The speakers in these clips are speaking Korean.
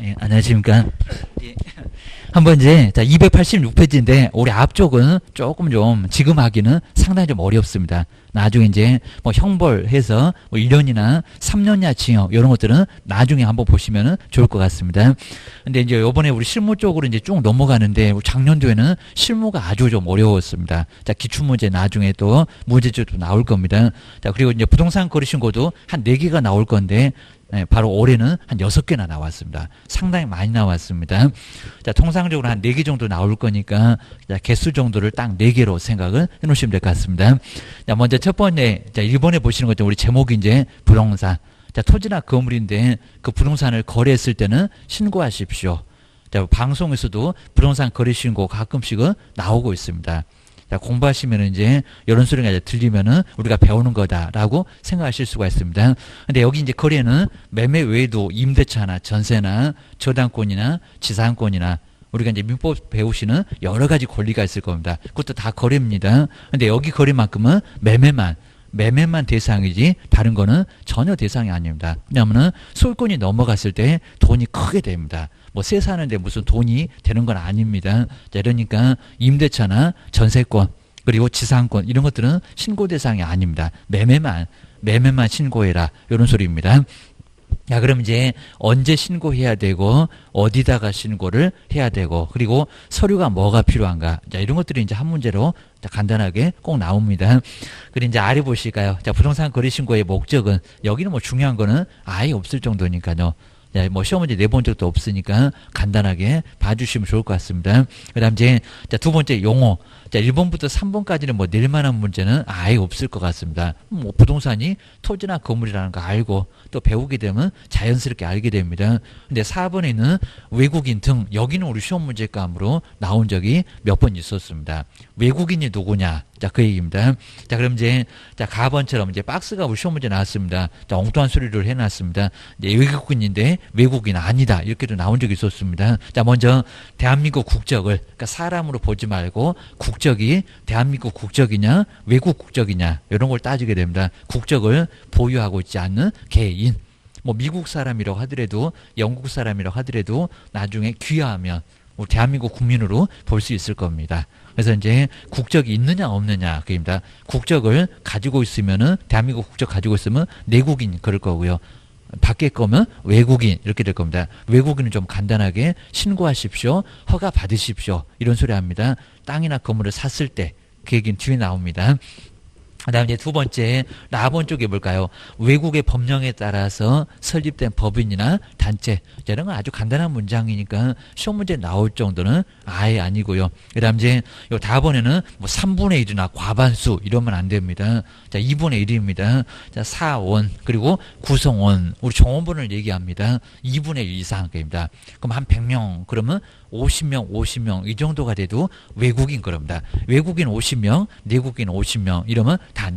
예, 안녕하십니까. 예. 한번 이제, 자, 286페이지인데, 우리 앞쪽은 조금 좀, 지금 하기는 상당히 좀 어렵습니다. 나중에 이제, 뭐, 형벌해서, 뭐, 1년이나 3년이나 징역, 이런 것들은 나중에 한번 보시면 좋을 것 같습니다. 근데 이제, 요번에 우리 실무 쪽으로 이제 쭉 넘어가는데, 작년도에는 실무가 아주 좀 어려웠습니다. 자, 기출문제 나중에 또, 문제집도 나올 겁니다. 자, 그리고 이제 부동산 거래신고도 한 4개가 나올 건데, 네, 바로 올해는 한 6개나 나왔습니다. 상당히 많이 나왔습니다. 자, 통상적으로 한 4개 정도 나올 거니까, 자, 개수 정도를 딱 4개로 생각을 해 놓으시면 될 것 같습니다. 자, 먼저 첫 번째, 자, 1번에 보시는 것처럼 우리 제목이 이제 부동산. 자, 토지나 건물인데 그 부동산을 거래했을 때는 신고하십시오. 자, 방송에서도 부동산 거래 신고 가끔씩은 나오고 있습니다. 자, 공부하시면 이제 이런 소리가 이제 들리면은 우리가 배우는 거다라고 생각하실 수가 있습니다. 근데 여기 이제 거래는 매매 외에도 임대차나 전세나 저당권이나 지상권이나 우리가 이제 민법 배우시는 여러 가지 권리가 있을 겁니다. 그것도 다 거래입니다. 근데 여기 거래만큼은 매매만 대상이지 다른 거는 전혀 대상이 아닙니다. 왜냐하면 소유권이 넘어갔을 때 돈이 크게 됩니다. 뭐 세 사는데 무슨 돈이 되는 건 아닙니다. 자, 그러니까 임대차나 전세권 그리고 지상권 이런 것들은 신고 대상이 아닙니다. 매매만 신고해라 이런 소리입니다. 자, 그럼 이제 언제 신고해야 되고 어디다가 신고를 해야 되고 그리고 서류가 뭐가 필요한가 자, 이런 것들이 이제 한 문제로 자, 간단하게 꼭 나옵니다. 그리고 이제 아래 보실까요? 자, 부동산 거래 신고의 목적은 여기는 뭐 중요한 거는 아예 없을 정도니까요. 자, 뭐 시험 문제 내본 적도 없으니까 간단하게 봐주시면 좋을 것 같습니다. 그다음 이제 자, 두 번째 용어. 자, 1번부터 3번까지는 뭐 낼 만한 문제는 아예 없을 것 같습니다. 뭐 부동산이 토지나 건물이라는 거 알고 또 배우게 되면 자연스럽게 알게 됩니다. 근데 4번에 있는 외국인 등 여기는 우리 시험 문제감으로 나온 적이 몇 번 있었습니다. 외국인이 누구냐? 자, 그 얘기입니다. 자, 그럼 이제 자, 가번처럼 이제 박스가 우리 시험 문제 나왔습니다. 자, 엉뚱한 소리를 해놨습니다. 이제 외국인인데 외국인 아니다 이렇게도 나온 적이 있었습니다. 자, 먼저 대한민국 국적을 그러니까 사람으로 보지 말고 국적이 대한민국 국적이냐 외국 국적이냐 이런 걸 따지게 됩니다. 국적을 보유하고 있지 않는 개인 뭐 미국 사람이라고 하더라도 영국 사람이라고 하더라도 나중에 귀화하면 뭐 대한민국 국민으로 볼 수 있을 겁니다. 그래서 이제 국적이 있느냐 없느냐 그입니다. 국적을 가지고 있으면은 대한민국 국적 가지고 있으면 내국인 그럴 거고요. 밖에 거면 외국인 이렇게 될 겁니다. 외국인은 좀 간단하게 신고하십시오. 허가 받으십시오. 이런 소리 합니다. 땅이나 건물을 샀을 때 그 얘기는 뒤에 나옵니다. 그 다음에 이제 두 번째, 라본 쪽에 볼까요? 외국의 법령에 따라서 설립된 법인이나 단체. 이런 건 아주 간단한 문장이니까 시험 문제 나올 정도는 아예 아니고요. 그 다음 이제 요 다번에는 뭐 3분의 1이나 과반수 이러면 안 됩니다. 자, 2분의 1입니다. 자, 사원, 그리고 구성원. 우리 정원번을 얘기합니다. 2분의 1 이상입니다. 그럼 한 100명, 그러면 50명 이 정도가 돼도 외국인 그럽니다. 외국인 50명, 내국인 50명 이러면 다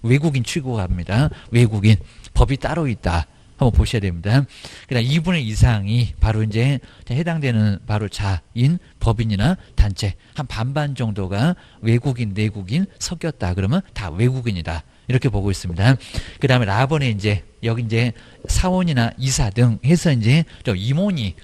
외국인 취급합니다. 외국인 법이 따로 있다. 한번 보셔야 됩니다. 그다음 2분의 이상이 바로 이제 해당되는 바로 자인 법인이나 단체 한 반반 정도가 외국인 내국인 섞였다. 그러면 다 외국인이다. 이렇게 보고 있습니다. 그 다음에 라번에 이제 여기 이제 사원이나 이사 등 해서 이제 좀 임원이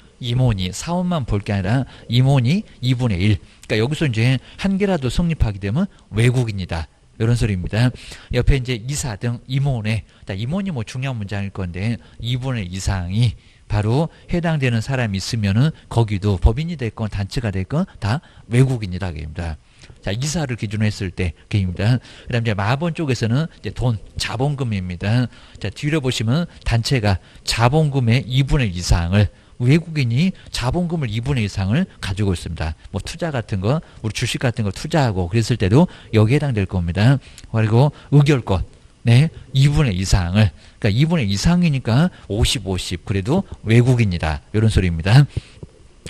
사원만 볼 게 아니라 임원이 2분의 1. 그러니까 여기서 이제 한 개라도 성립하게 되면 외국인이다. 이런 소리입니다. 옆에 이제 이사 등 임원에, 임원이 뭐 중요한 문장일 건데 2분의 1 이상이 바로 해당되는 사람이 있으면은 거기도 법인이 됐건 단체가 됐건 다 외국인이다. 그입니다. 자, 이사를 기준으로 했을 때, 그입니다. 그 다음 이제 마번 쪽에서는 이제 돈, 자본금입니다. 자, 뒤로 보시면 단체가 자본금의 2분의 1 이상을 외국인이 자본금을 2분의 1 이상을 가지고 있습니다. 뭐 투자 같은 거, 우리 주식 같은 거 투자하고 그랬을 때도 여기에 해당될 겁니다. 그리고 의결권, 네, 2분의 1 이상을, 그러니까 2분의 1 이상이니까 50, 그래도 외국인이다. 이런 소리입니다.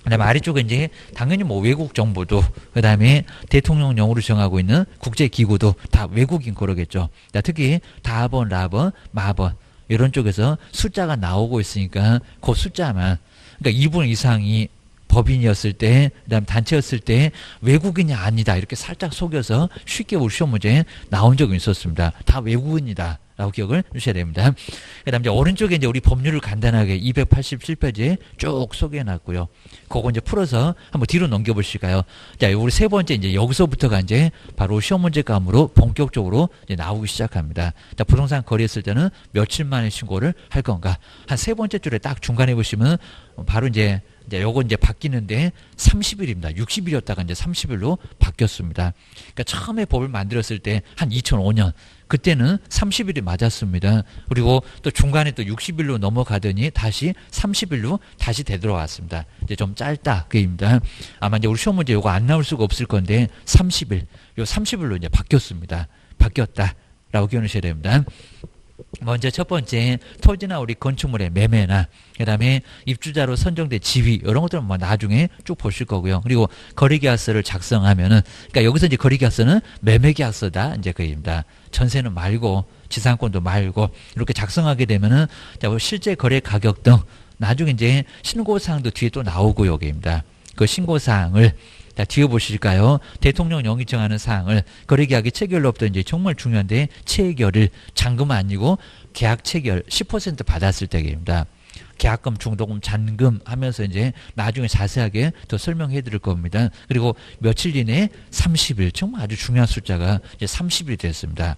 그 다음에 아래쪽에 이제 당연히 뭐 외국 정부도 그 다음에 대통령령으로 정하고 있는 국제기구도 다 외국인 그러겠죠. 특히 다번, 라번, 마번 이런 쪽에서 숫자가 나오고 있으니까 그 숫자만 그러니까 2분의 1 이상이 법인이었을 때 그다음 단체였을 때 외국인이 아니다 이렇게 살짝 속여서 쉽게 우리 시험 문제에 나온 적이 있었습니다. 다 외국인이다 라고 기억을 주셔야 됩니다. 그 다음 이제 오른쪽에 이제 우리 법률을 간단하게 287페이지에 쭉 소개해 놨고요. 그거 이제 풀어서 한번 뒤로 넘겨보실까요? 자, 우리 세 번째 이제 여기서부터가 이제 바로 시험 문제 감으로 본격적으로 이제 나오기 시작합니다. 자, 부동산 거래했을 때는 며칠 만에 신고를 할 건가? 한 세 번째 줄에 딱 중간에 보시면 바로 이제 요거 이제 바뀌는데 30일입니다. 60일이었다가 이제 30일로 바뀌었습니다. 그러니까 처음에 법을 만들었을 때 한 2005년 그때는 30일이 맞았습니다. 그리고 또 중간에 또 60일로 넘어가더니 다시 30일로 다시 되돌아왔습니다. 이제 좀 짧다 그입니다. 아마 이제 우리 시험 문제 요거 안 나올 수가 없을 건데 30일, 요 30일로 이제 바뀌었습니다. 바뀌었다라고 기억하셔야 됩니다. 먼저 첫 번째 토지나 우리 건축물의 매매나 그다음에 입주자로 선정된 지위 이런 것들은 뭐 나중에 쭉 보실 거고요. 그리고 거래계약서를 작성하면은 그러니까 여기서 이제 거래계약서는 매매계약서다 이제 그입니다. 전세는 말고 지상권도 말고 이렇게 작성하게 되면은 실제 거래 가격 등 나중에 이제 신고사항도 뒤에 또 나오고 여기입니다. 그 신고사항을 자, 뒤에 보실까요? 대통령 영이 정하는 사항을 거래계약의 체결로부터 이제 정말 중요한데 체결을 잔금 아니고 계약 체결 10% 받았을 때입니다. 계약금, 중도금, 잔금 하면서 이제 나중에 자세하게 더 설명해 드릴 겁니다. 그리고 며칠 이내에 30일, 정말 아주 중요한 숫자가 이제 30일이 됐습니다.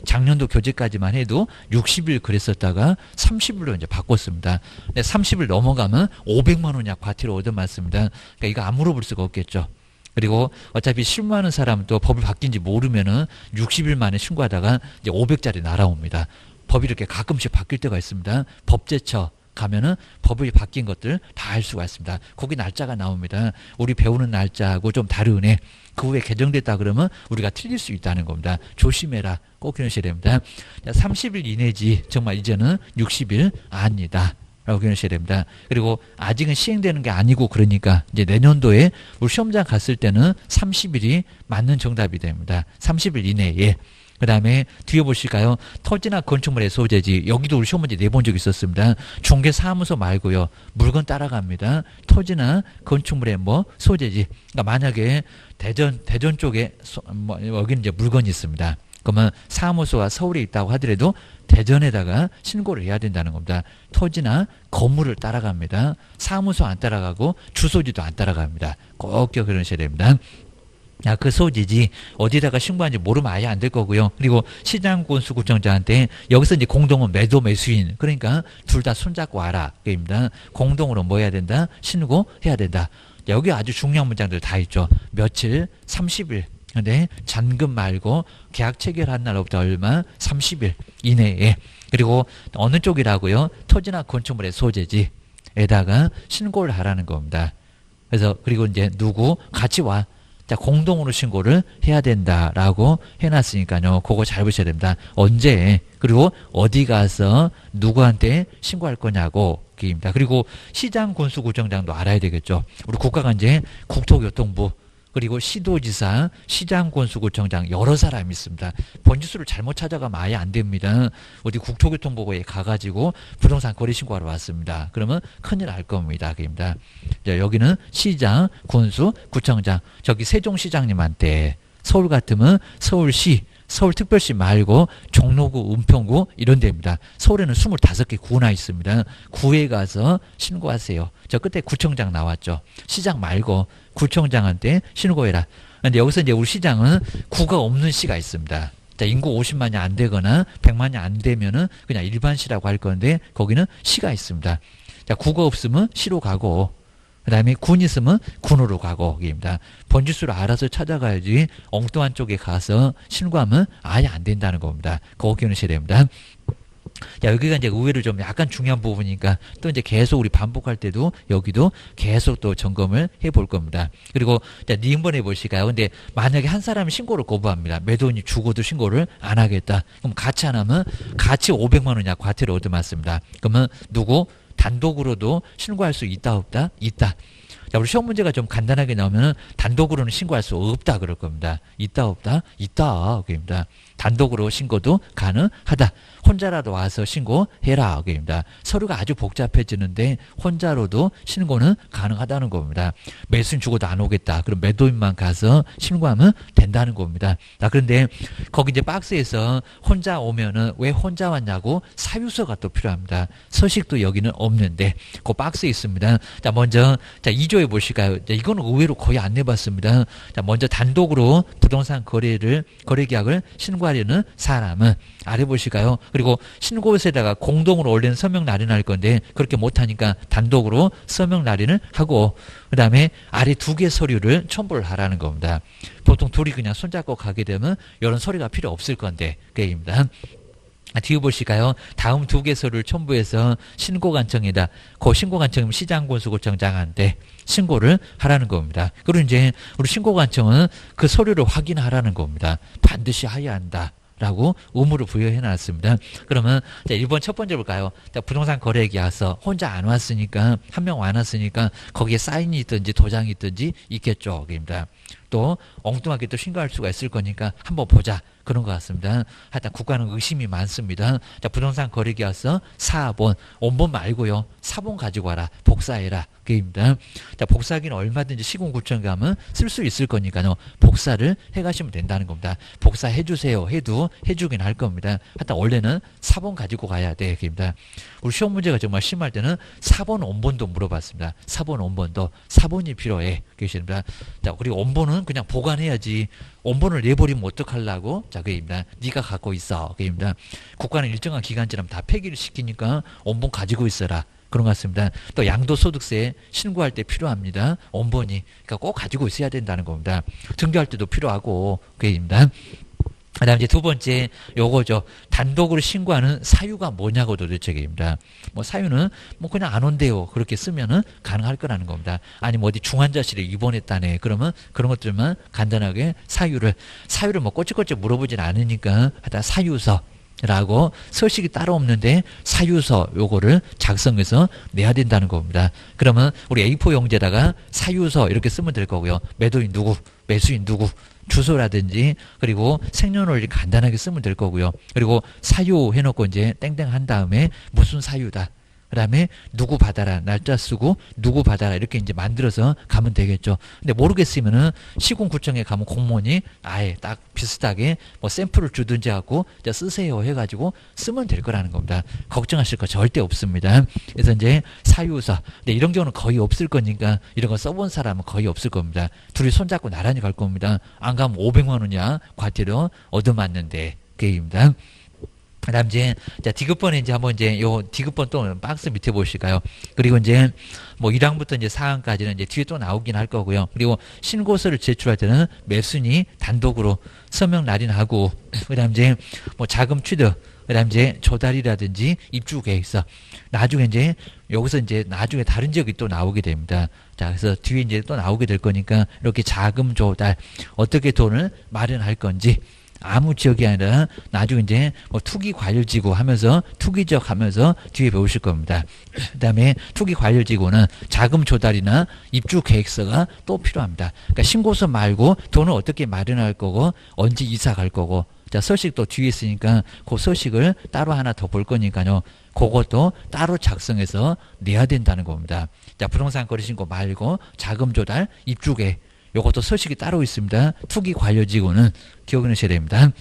작년도 교재까지만 해도 60일 그랬었다가 30일로 이제 바꿨습니다. 근데 30일 넘어가면 500만 원 약 과태료 얻어맞습니다. 그러니까 이거 안 물어볼 수가 없겠죠. 그리고 어차피 실무하는 사람도 법을 바뀐지 모르면은 60일 만에 신고하다가 이제 500짜리 날아옵니다. 법이 이렇게 가끔씩 바뀔 때가 있습니다. 법제처 가면은 법이 바뀐 것들 다 알 수가 있습니다. 거기 날짜가 나옵니다. 우리 배우는 날짜하고 좀 다르네. 그 후에 개정됐다 그러면 우리가 틀릴 수 있다는 겁니다. 조심해라. 꼭 기억하셔야 됩니다. 30일 이내지 정말 이제는 60일 아니다. 라고 기억하셔야 됩니다. 그리고 아직은 시행되는 게 아니고 그러니까 이제 내년도에 우리 시험장 갔을 때는 30일이 맞는 정답이 됩니다. 30일 이내에. 그 다음에 뒤에 보실까요? 토지나 건축물의 소재지. 여기도 우리 시험 문제 내본 적 있었습니다. 중개사무소 말고요. 물건 따라갑니다. 토지나 건축물의 뭐 소재지. 그러니까 만약에 대전 쪽에 여기는 이제 물건이 있습니다. 그러면 사무소가 서울에 있다고 하더라도 대전에다가 신고를 해야 된다는 겁니다. 토지나 건물을 따라갑니다. 사무소 안 따라가고 주소지도 안 따라갑니다. 꼭 기억하셔야 됩니다. 야, 그 소지지 어디다가 신고하는지 모르면 아예 안 될 거고요. 그리고 시장군수구청장한테 여기서 이제 공동은 매도 매수인 그러니까 둘 다 손잡고 와라 그입니다. 공동으로 뭐 해야 된다? 신고해야 된다. 여기 아주 중요한 문장들 다 있죠. 며칠 30일. 근데 잔금 말고 계약 체결한 날로부터 얼마 30일 이내에 그리고 어느 쪽이라고요? 토지나 건축물의 소재지에다가 신고를 하라는 겁니다. 그래서 그리고 이제 누구 같이 와. 자, 공동으로 신고를 해야 된다라고 해놨으니까요. 그거 잘 보셔야 됩니다. 언제 그리고 어디 가서 누구한테 신고할 거냐고 입니다. 그리고 시장군수구청장도 알아야 되겠죠. 우리 국가가 이제 국토교통부 그리고 시도지사, 시장군수구청장 여러 사람이 있습니다. 번지수를 잘못 찾아가면 아예 안 됩니다. 어디 국토교통부에 가가지고 부동산 거래 신고하러 왔습니다. 그러면 큰일 날 겁니다. 그입니다. 여기는 시장, 군수, 구청장. 저기 세종시장님한테 서울 같으면 서울시, 서울특별시 말고 종로구, 은평구 이런 데입니다. 서울에는 25개 구나 있습니다. 구에 가서 신고하세요. 저 끝에 구청장 나왔죠. 시장 말고 구청장한테 신고해라. 그런데 여기서 이제 우리 시장은 구가 없는 시가 있습니다. 자, 인구 50만이 안 되거나 100만이 안 되면은 그냥 일반 시라고 할 건데 거기는 시가 있습니다. 자, 구가 없으면 시로 가고 그 다음에 군 있으면 군으로 가고 입니다. 번지수를 알아서 찾아가야지 엉뚱한 쪽에 가서 신고하면 아예 안 된다는 겁니다. 그거 기억하셔야 됩니다. 자, 여기가 이제 의외로 좀 약간 중요한 부분이니까 또 이제 계속 우리 반복할 때도 여기도 계속 또 점검을 해볼 겁니다. 그리고 자, 한번 해보실까요? 근데 만약에 한 사람이 신고를 거부합니다. 매도인이 죽어도 신고를 안 하겠다. 그럼 같이 안 하면 같이 500만 원 이하 과태료 얻어맞습니다. 그러면 누구? 단독으로도 신고할 수 있다 없다? 있다. 자, 우리 시험 문제가 좀 간단하게 나오면 단독으로는 신고할 수 없다 그럴 겁니다. 있다 없다? 있다 그입니다. 단독으로 신고도 가능하다. 혼자라도 와서 신고해라 그입니다. 서류가 아주 복잡해지는데 혼자로도 신고는 가능하다는 겁니다. 매수인 죽어도 안 오겠다. 그럼 매도인만 가서 신고하면 된다는 겁니다. 자, 그런데 거기 이제 박스에서 혼자 오면은 왜 혼자 왔냐고 사유서가 또 필요합니다. 서식도 여기는 없는데 그 박스에 있습니다. 자, 먼저 자 2조에 보실까요? 자, 이거는 의외로 거의 안 내봤습니다. 자, 먼저 단독으로 부동산 거래계약을 신고하려는 사람은 아래 보실까요? 그리고 신고서에다가 공동으로 올리는 서명 날인할 건데 그렇게 못하니까 단독으로 서명 날인을 하고 그 다음에 아래 2개 서류를 첨부를 하라는 겁니다. 보통 둘이 그냥 손잡고 가게 되면 이런 서류가 필요 없을 건데 그입니다. 뒤에 보실까요? 다음 2개 서류를 첨부해서 신고관청에다 그 신고관청이면 시장군수구청장한테 신고를 하라는 겁니다. 그리고 이제 우리 신고관청은 그 서류를 확인하라는 겁니다. 반드시 해야 한다. 라고 의무를 부여해 놨습니다. 그러면 자, 1번 첫 번째 볼까요? 자, 부동산 거래계약서 혼자 안 왔으니까 한 명 안 왔으니까 거기에 사인이 있든지 도장이 있든지 있겠죠. 입니다. 또 엉뚱하게 또 신고할 수가 있을 거니까 한번 보자. 그런 것 같습니다. 하여튼 국가는 의심이 많습니다. 자, 부동산 거래계약서 4번, 원본 말고요. 4본 가지고 와라. 복사해라. 그입니다. 자, 복사하기는 얼마든지 시군구청 가면 쓸 수 있을 거니까요. 복사를 해가시면 된다는 겁니다. 복사해 주세요. 해도 해주긴 할 겁니다. 하여튼 원래는 4본 가지고 가야 돼. 그입니다. 우리 시험 문제가 정말 심할 때는 4번 원본도 물어봤습니다. 4번 원본도 4번이 필요해. 계십니다. 자, 그리고 원본은 그냥 보관해야지. 원본을 내버리면 어떡하려고? 자, 그입니다. 네가 갖고 있어. 그입니다. 국가는 일정한 기간 지나면 다 폐기를 시키니까 원본 가지고 있어라. 그런 것 같습니다. 또 양도소득세 신고할 때 필요합니다. 원본이. 그러니까 꼭 가지고 있어야 된다는 겁니다. 등교할 때도 필요하고. 그입니다. 그 다음 이제 두 번째 요거죠. 단독으로 신고하는 사유가 뭐냐고 도대체입니다. 뭐 사유는 뭐 그냥 안 온대요. 그렇게 쓰면은 가능할 거라는 겁니다. 아니면 어디 중환자실에 입원했다네. 그러면 그런 것들만 간단하게 사유를 뭐 꼬치꼬치 물어보진 않으니까 하여튼 사유서 라고 서식이 따로 없는데 사유서 요거를 작성해서 내야 된다는 겁니다. 그러면 우리 A4 용지에다가 사유서 이렇게 쓰면 될 거고요. 매도인 누구, 매수인 누구, 주소라든지 그리고 생년월일 간단하게 쓰면 될 거고요. 그리고 사유 해놓고 이제 땡땡 한 다음에 무슨 사유다. 그 다음에 누구 받아라 날짜 쓰고 누구 받아라 이렇게 이제 만들어서 가면 되겠죠. 근데 모르겠으면은 시군구청에 가면 공무원이 아예 딱 비슷하게 뭐 샘플을 주든지 하고 쓰세요 해가지고 쓰면 될 거라는 겁니다. 걱정하실 거 절대 없습니다. 그래서 이제 사유서 근데 이런 경우는 거의 없을 거니까 이런 거 써본 사람은 거의 없을 겁니다. 둘이 손잡고 나란히 갈 겁니다. 안 가면 500만 원이야 과태료 얻어맞는데 그입니다. 그 다음 이제, 자, 디귿번에 이제 한번 이제 요 디귿번 또 박스 밑에 보실까요? 그리고 이제 뭐 1항부터 이제 4항까지는 이제 뒤에 또 나오긴 할 거고요. 그리고 신고서를 제출할 때는 매수인이 단독으로 서명 날인하고, 그 다음 이제 뭐 자금 취득, 그 다음 이제 조달이라든지 입주 계획서. 나중에 이제 여기서 이제 나중에 다른 지역이 또 나오게 됩니다. 자, 그래서 뒤에 이제 또 나오게 될 거니까 이렇게 자금 조달, 어떻게 돈을 마련할 건지, 아무 지역이 아니라 나중에 이제 뭐 투기 과열지구 하면서 투기적 하면서 뒤에 배우실 겁니다. 그 다음에 투기 과열지구는 자금 조달이나 입주 계획서가 또 필요합니다. 그러니까 신고서 말고 돈을 어떻게 마련할 거고 언제 이사 갈 거고 자 서식도 뒤에 있으니까 그 서식을 따로 하나 더 볼 거니까요. 그것도 따로 작성해서 내야 된다는 겁니다. 자 부동산 거래 신고 말고 자금 조달 입주 계획 요것도 서식이 따로 있습니다. 투기 관료지구는 기억해 놓으셔야 됩니다.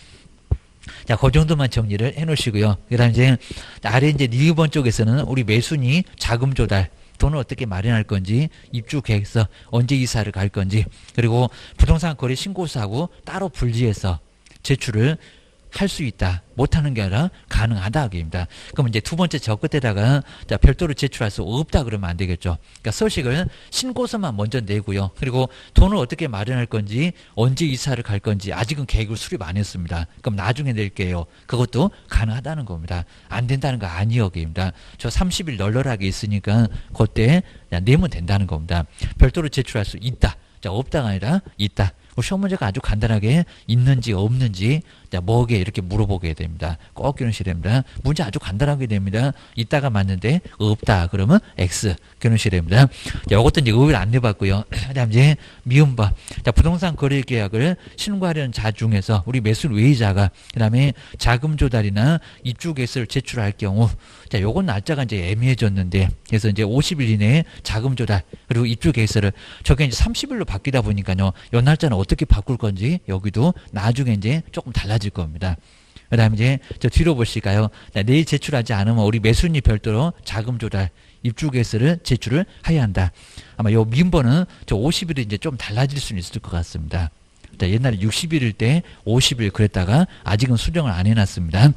자, 그 정도만 정리를 해 놓으시고요. 그 다음 이제 아래 이제 2번 쪽에서는 우리 매수인이 자금 조달, 돈을 어떻게 마련할 건지, 입주 계획서, 언제 이사를 갈 건지, 그리고 부동산 거래 신고서하고 따로 분리해서 제출을 할 수 있다. 못하는 게 아니라 가능하다. 입니다. 그럼 이제 두 번째 저 끝에다가 자, 별도로 제출할 수 없다. 그러면 안 되겠죠. 그러니까 서식을 신고서만 먼저 내고요. 그리고 돈을 어떻게 마련할 건지, 언제 이사를 갈 건지 아직은 계획을 수립 안 했습니다. 그럼 나중에 낼게요. 그것도 가능하다는 겁니다. 안 된다는 거 아니요. 입니다. 저 30일 널널하게 있으니까 그때 내면 된다는 겁니다. 별도로 제출할 수 있다. 자, 없다가 아니라 있다. 시험 문제가 아주 간단하게 있는지 없는지 자, 뭐게 이렇게 물어보게 됩니다. 꼭 기억하셔야 됩니다. 문제 아주 간단하게 됩니다. 있다가 맞는데 없다. 그러면 X 기억하셔야 됩니다. 자, 이것도 이제 의외로 안 내봤고요. 그다음 이제 미음바. 자, 부동산 거래 계약을 신고하려는 자 중에서 우리 매수 외의자가 그다음에 자금 조달이나 입주 계획서를 제출할 경우 자, 요건 날짜가 이제 애매해졌는데 그래서 이제 50일 이내에 자금 조달 그리고 입주 계획서를 저게 이제 30일로 바뀌다 보니까요. 요 날짜는 어떻게 바꿀 건지 여기도 나중에 이제 조금 달라질 겁니다. 그 다음에 이제 저 뒤로 보실까요? 내일 제출하지 않으면 우리 매수인이 별도로 자금 조달, 입주 계획서를 제출을 해야 한다. 아마 요 민번은 저 50일이 이제 좀 달라질 수는 있을 것 같습니다. 자, 옛날에 60일일 때 50일 그랬다가 아직은 수정을 안 해놨습니다.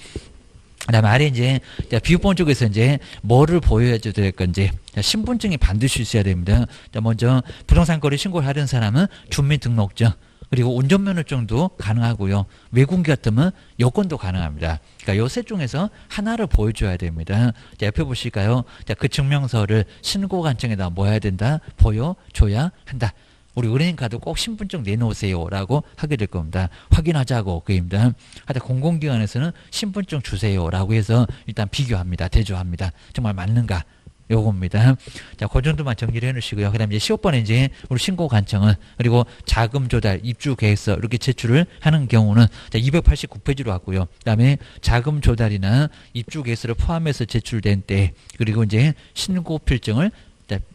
그다음에 아래 이제 비유본 쪽에서 이제 뭐를 보여줘야 될 건지 신분증이 반드시 있어야 됩니다. 자, 먼저 부동산 거래 신고를 하려는 사람은 주민등록증 그리고 운전면허증도 가능하고요. 외국인 같으면 여권도 가능합니다. 그러니까 요 셋 중에서 하나를 보여줘야 됩니다. 자, 옆에 보실까요? 자, 그 증명서를 신고관청에다 뭐 해야 된다? 보여줘야 한다. 우리 은행 가도 꼭 신분증 내놓으세요라고 하게 될 겁니다. 확인하자고 그입니다. 하여튼 공공기관에서는 신분증 주세요라고 해서 일단 비교합니다. 대조합니다. 정말 맞는가? 요겁니다. 자, 그 정도만 정리를 해 놓으시고요. 그 다음에 이제 15번에 이제 우리 신고관청은 그리고 자금 조달, 입주 계획서 이렇게 제출을 하는 경우는 289페이지로 왔고요. 그 다음에 자금 조달이나 입주 계획서를 포함해서 제출된 때 그리고 이제 신고 필증을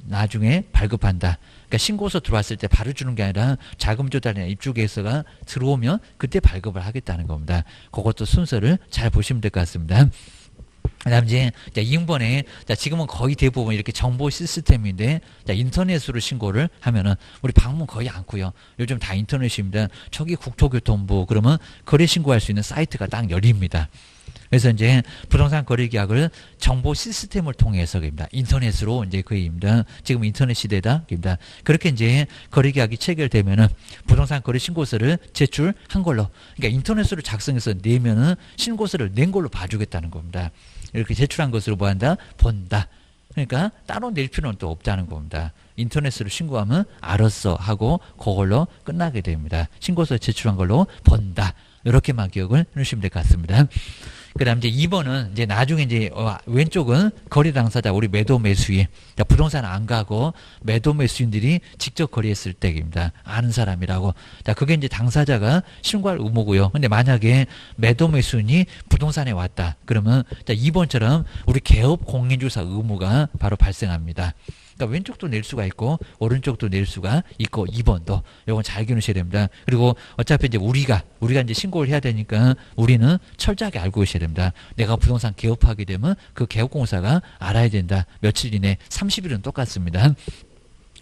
나중에 발급한다. 그러니까 신고서 들어왔을 때 바로 주는 게 아니라 자금 조달이나 입주 계획서가 들어오면 그때 발급을 하겠다는 겁니다. 그것도 순서를 잘 보시면 될 것 같습니다. 그다음 이제 2번에 지금은 거의 대부분 이렇게 정보 시스템인데 인터넷으로 신고를 하면은 우리 방문 거의 않고요. 요즘 다 인터넷입니다. 저기 국토교통부 그러면 거래 신고할 수 있는 사이트가 딱 열립니다. 그래서 이제 부동산 거래 계약을 정보 시스템을 통해서입니다. 인터넷으로 이제 그입니다. 지금 인터넷 시대다입니다. 그렇게 이제 거래 계약이 체결되면은 부동산 거래 신고서를 제출한 걸로, 그러니까 인터넷으로 작성해서 내면은 신고서를 낸 걸로 봐주겠다는 겁니다. 이렇게 제출한 것으로 뭐 한다? 본다. 그러니까 따로 낼 필요는 또 없다는 겁니다. 인터넷으로 신고하면 알았어 하고 그걸로 끝나게 됩니다. 신고서 제출한 걸로 본다. 이렇게만 기억을 해주시면 될 것 같습니다. 그 다음 이제 2번은 이제 나중에 이제 왼쪽은 거래 당사자 우리 매도 매수인 부동산 안 가고 매도 매수인들이 직접 거래했을 때입니다. 아는 사람이라고. 자, 그게 이제 당사자가 신고할 의무고요. 근데 만약에 매도 매수인이 부동산에 왔다. 그러면 자, 2번처럼 우리 개업 공인주사 의무가 바로 발생합니다. 그러니까 왼쪽도 낼 수가 있고 오른쪽도 낼 수가 있고 2번도 요건 잘 기억하셔야 됩니다. 그리고 어차피 이제 우리가 이제 신고를 해야 되니까 우리는 철저하게 알고 계셔야 됩니다. 내가 부동산 개업하게 되면 그 개업공사가 알아야 된다. 며칠 이내 30일은 똑같습니다.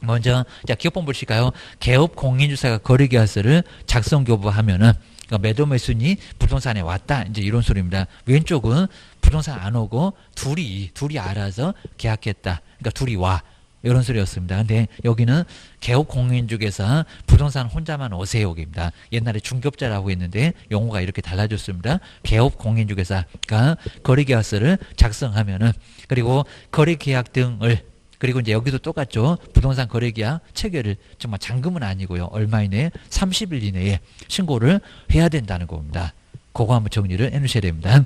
먼저 자, 기업번 보실까요? 개업 공인주사가 거래계약서를 작성 교부하면은 그러니까 매도 매수인이 부동산에 왔다. 이제 이런 소리입니다. 왼쪽은 부동산 안 오고 둘이 알아서 계약했다. 그러니까 둘이 와. 이런 소리였습니다. 근데 여기는 개업 공인중개사 부동산 혼자만 오세요입니다. 옛날에 중개업자라고 했는데 용어가 이렇게 달라졌습니다. 개업 공인중개사가 거래계약서를 작성하면은 그리고 거래계약 등을 그리고 이제 여기도 똑같죠. 부동산 거래계약 체결을 정말 잔금은 아니고요. 얼마 이내에 30일 이내에 신고를 해야 된다는 겁니다. 그거 한번 정리를 해놓으셔야 됩니다.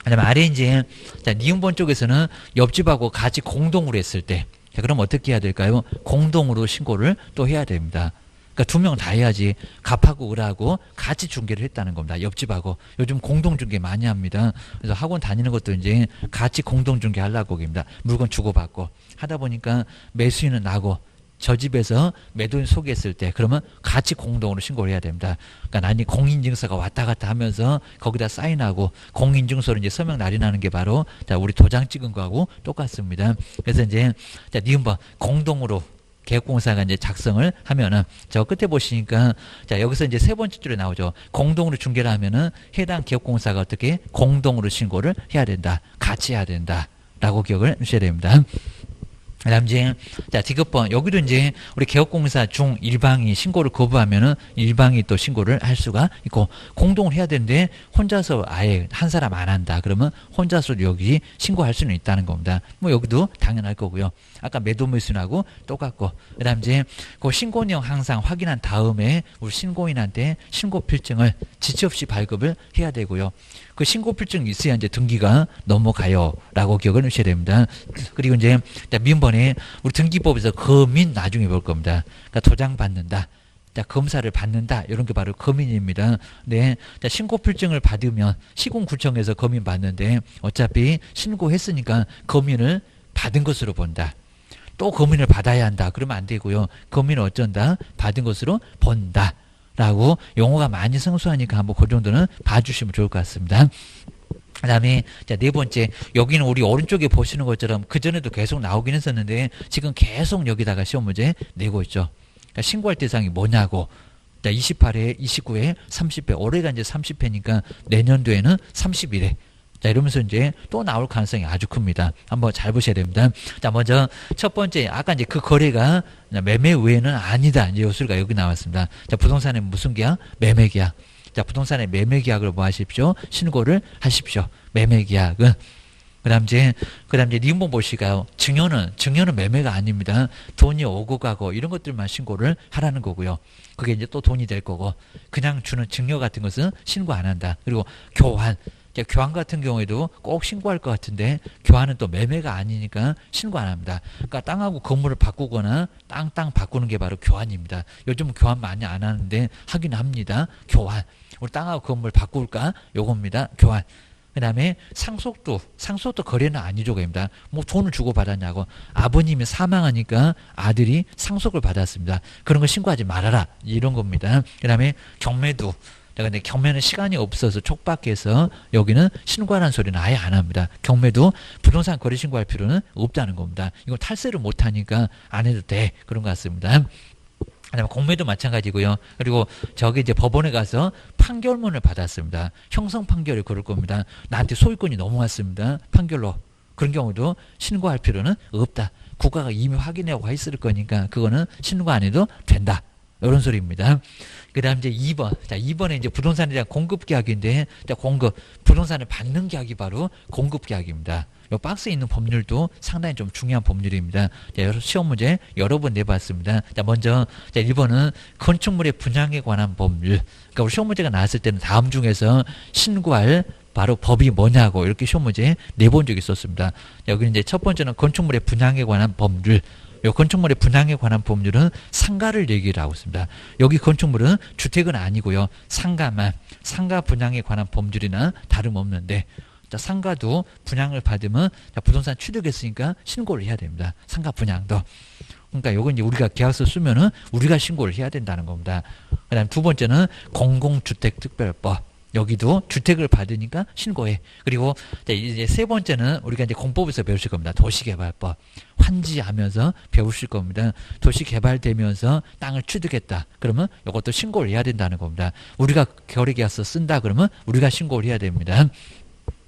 그다음에 아래 이제 니은번 쪽에서는 옆집하고 같이 공동으로 했을 때 자, 그럼 어떻게 해야 될까요? 공동으로 신고를 또 해야 됩니다. 그러니까 두 명 다 해야지. 갑하고 을하고 같이 중개를 했다는 겁니다. 옆집하고. 요즘 공동 중개 많이 합니다. 그래서 학원 다니는 것도 이제 같이 공동 중개 하려고 합니다. 물건 주고받고 하다 보니까 매수인은 나고 저 집에서 매도인 소개했을 때 그러면 같이 공동으로 신고를 해야 됩니다. 그러니까 난이 공인증서가 왔다 갔다 하면서 거기다 사인하고 공인증서로 이제 서명 날인하는 게 바로 자, 우리 도장 찍은 거하고 똑같습니다. 그래서 이제 자, 니은번 공동으로 개업공사가 이제 작성을 하면은 저 끝에 보시니까 자, 여기서 이제 세 번째 줄에 나오죠. 공동으로 중개를 하면은 해당 개업공사가 어떻게 공동으로 신고를 해야 된다. 같이 해야 된다. 라고 기억을 하셔야 됩니다. 그다음 이제 자 디귿번 여기도 이제 우리 개업공사 중 일방이 신고를 거부하면은 일방이 또 신고를 할 수가 있고 공동을 해야 되는데 혼자서 아예 한 사람 안 한다 그러면 혼자서 여기 신고할 수는 있다는 겁니다. 뭐 여기도 당연할 거고요. 아까 매도매수하고 똑같고 그다음 이제 그 신고 내용 항상 확인한 다음에 우리 신고인한테 신고 필증을 지체 없이 발급을 해야 되고요. 그 신고 필증이 있어야 이제 등기가 넘어가요라고 기억을 하셔야 됩니다. 그리고 이제 민번에 우리 등기법에서 거민 나중에 볼 겁니다. 그러니까 도장 받는다. 자, 검사를 받는다. 이런 게 바로 거민입니다. 네. 자, 신고 필증을 받으면 시군구청에서 거민 받는데 어차피 신고했으니까 거민을 받은 것으로 본다. 또 거민을 받아야 한다. 그러면 안 되고요. 거민을 어쩐다? 받은 것으로 본다. 라고 용어가 많이 생소하니까 한번 그 정도는 봐주시면 좋을 것 같습니다. 그 다음에 자, 네 번째 여기는 우리 오른쪽에 보시는 것처럼 그전에도 계속 나오긴 했었는데 지금 계속 여기다가 시험 문제 내고 있죠. 그러니까 신고할 대상이 뭐냐고. 자, 28회, 29회, 30회. 올해가 이제 30회니까 내년도에는 31회. 자, 이러면서 이제 또 나올 가능성이 아주 큽니다. 한번 잘 보셔야 됩니다. 자, 먼저 첫 번째, 아까 이제 그 거래가 매매 외에는 아니다. 이제 요 소리가 여기 나왔습니다. 자, 부동산의 무슨 계약? 매매 계약. 자, 부동산의 매매 계약을 뭐 하십시오? 신고를 하십시오. 매매 계약은. 그 다음 이제 리본 보시가요. 증여는 매매가 아닙니다. 돈이 오고 가고 이런 것들만 신고를 하라는 거고요. 그게 이제 또 돈이 될 거고, 그냥 주는 증여 같은 것은 신고 안 한다. 그리고 교환. 교환 같은 경우에도 꼭 신고할 것 같은데 교환은 또 매매가 아니니까 신고 안 합니다. 그러니까 땅하고 건물을 바꾸거나 땅 바꾸는 게 바로 교환입니다. 요즘 교환 많이 안 하는데 하긴 합니다. 교환. 우리 땅하고 건물 바꿀까? 요겁니다. 교환. 그 다음에 상속도 거래는 아니죠. 입니다. 뭐 돈을 주고 받았냐고. 아버님이 사망하니까 아들이 상속을 받았습니다. 그런 거 신고하지 말아라. 이런 겁니다. 그 다음에 경매도. 근데 경매는 시간이 없어서 촉박해서 여기는 신고하라는 소리는 아예 안 합니다. 경매도 부동산 거래 신고할 필요는 없다는 겁니다. 이거 탈세를 못하니까 안 해도 돼. 그런 것 같습니다. 그다음에 공매도 마찬가지고요. 그리고 저기 이제 법원에 가서 판결문을 받았습니다. 형성 판결을 그럴 겁니다. 나한테 소유권이 넘어왔습니다. 판결로. 그런 경우도 신고할 필요는 없다. 국가가 이미 확인하고 있을 거니까 그거는 신고 안 해도 된다. 이런 소리입니다. 그 다음 이제 2번. 자, 2번에 이제 부동산에 대한 공급 계약인데, 자, 부동산을 받는 계약이 바로 공급 계약입니다. 요 박스에 있는 법률도 상당히 좀 중요한 법률입니다. 자, 시험 문제 여러 번 내봤습니다. 자, 먼저, 자, 1번은 건축물의 분양에 관한 법률. 그러니까 우리 시험 문제가 나왔을 때는 다음 중에서 신고할 바로 법이 뭐냐고 이렇게 시험 문제 내본 적이 있었습니다. 여기 이제 첫 번째는 건축물의 분양에 관한 법률. 요 건축물의 분양에 관한 법률은 상가를 얘기를 하고 있습니다. 여기 건축물은 주택은 아니고요. 상가 분양에 관한 법률이나 다름없는데, 자, 상가도 분양을 받으면 자, 부동산 취득했으니까 신고를 해야 됩니다. 상가 분양도. 그러니까 요건 이제 우리가 계약서 쓰면은 우리가 신고를 해야 된다는 겁니다. 그다음 두 번째는 공공주택특별법. 여기도 주택을 받으니까 신고해. 그리고 이제 세 번째는 우리가 이제 공법에서 배우실 겁니다. 도시개발법. 환지하면서 배우실 겁니다. 도시개발되면서 땅을 취득했다. 그러면 이것도 신고를 해야 된다는 겁니다. 우리가 거래계약서 쓴다 그러면 우리가 신고를 해야 됩니다.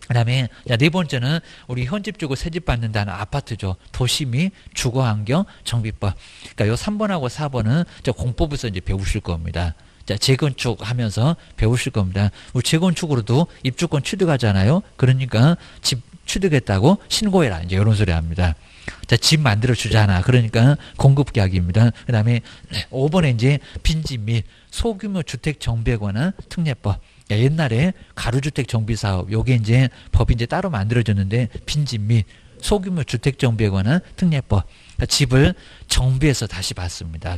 그 다음에 네 번째는 우리 현집 주고 새집 받는다는 아파트죠. 도시 및 주거환경 정비법. 그러니까 요 3번하고 4번은 공법에서 이제 배우실 겁니다. 자, 재건축 하면서 배우실 겁니다. 우리 재건축으로도 입주권 취득하잖아요. 그러니까 집 취득했다고 신고해라. 이제 이런 소리 합니다. 자, 집 만들어 주잖아. 그러니까 공급 계약입니다. 그 다음에 5번에 이제 빈집 및 소규모 주택 정비에 관한 특례법. 옛날에 가로주택 정비 사업, 요게 이제 법이 이제 따로 만들어졌는데 빈집 및 소규모 주택 정비에 관한 특례법. 그러니까 집을 정비해서 다시 받습니다.